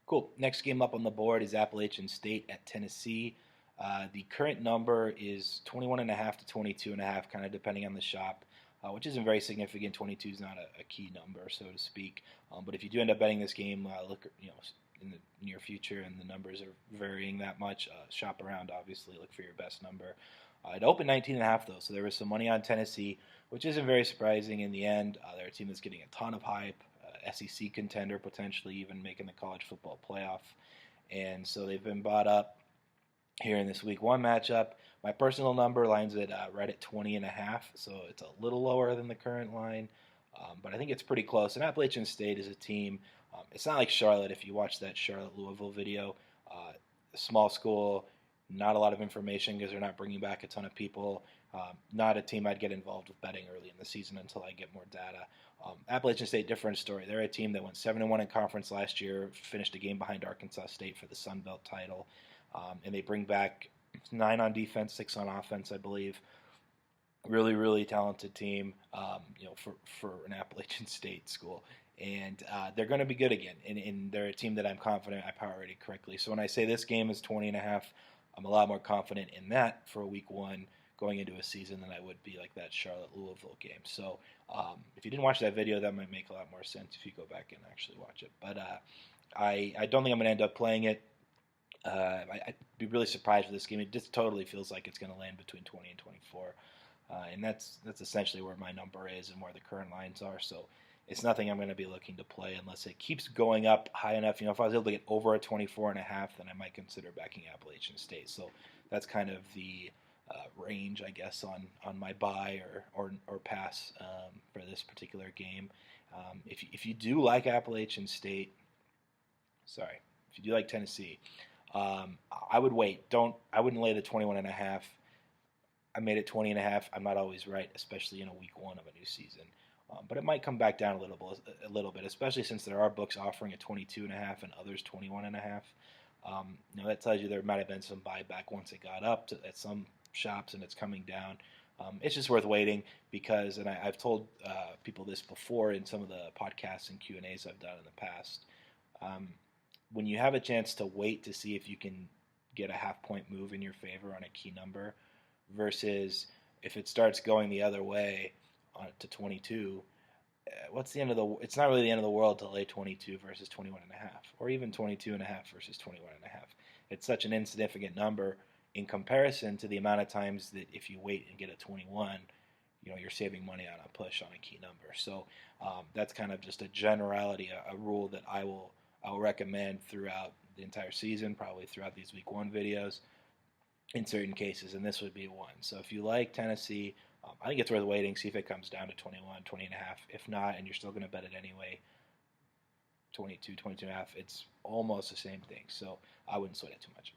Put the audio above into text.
Cool. Next game up on the board is Appalachian State at Tennessee. The current number is 21.5 to 22.5, kind of depending on the shop, which isn't very significant. 22 is not a key number, so to speak. But if you do end up betting this game, look, in the near future, and the numbers are varying that much, shop around. Obviously, look for your best number. It opened 19.5 though, so there was some money on Tennessee, which isn't very surprising in the end. They're a team that's getting a ton of hype, SEC contender, potentially even making the college football playoff, and so they've been bought up here in this week one matchup. My personal number lines it right at 20.5, so it's a little lower than the current line, but I think it's pretty close. And Appalachian State is a team. It's not like Charlotte. If you watch that Charlotte-Louisville video, small school, not a lot of information because they're not bringing back a ton of people. Not a team I'd get involved with betting early in the season until I get more data. Appalachian State, different story. They're a team that went 7-1 in conference last year, finished a game behind Arkansas State for the Sun Belt title, and they bring back 9 on defense, 6 on offense, I believe. Really, really talented team, for an Appalachian State school. And they're going to be good again. And they're a team that I'm confident I power rated correctly. So when I say this game is 20.5, I'm a lot more confident in that for a week one going into a season than I would be like that Charlotte-Louisville game. So if you didn't watch that video, that might make a lot more sense if you go back and actually watch it. But I don't think I'm going to end up playing it. I'd be really surprised with this game. It just totally feels like it's going to land between 20 and 24. And that's essentially where my number is and where the current lines are. So it's nothing I'm going to be looking to play unless it keeps going up high enough. If I was able to get over a 24.5, then I might consider backing Appalachian State. So that's kind of the range, I guess, on my buy or pass for this particular game. If you do like Appalachian State, if you do like Tennessee, I would wait. I wouldn't lay the 21.5. I made it 20.5. I'm not always right, especially in a week one of a new season. But it might come back down a little bit, especially since there are books offering a 22.5 and others 21.5. That tells you there might have been some buyback once it got up at some shops, and it's coming down. It's just worth waiting because, and I've told people this before in some of the podcasts and Q&As I've done in the past, when you have a chance to wait to see if you can get a half-point move in your favor on a key number versus if it starts going the other way to 22, it's not really the end of the world to lay 22 versus 21.5, or even 22.5 versus 21.5. It's such an insignificant number in comparison to the amount of times that if you wait and get a 21, you're saving money on a push on a key number. So that's kind of just a generality, a rule that I'll recommend throughout the entire season, probably throughout these week one videos in certain cases, and this would be one. So if you like Tennessee, I think it's worth waiting, see if it comes down to 21, 20.5. If not, and you're still going to bet it anyway, 22, 22.5, it's almost the same thing. So I wouldn't sweat it too much.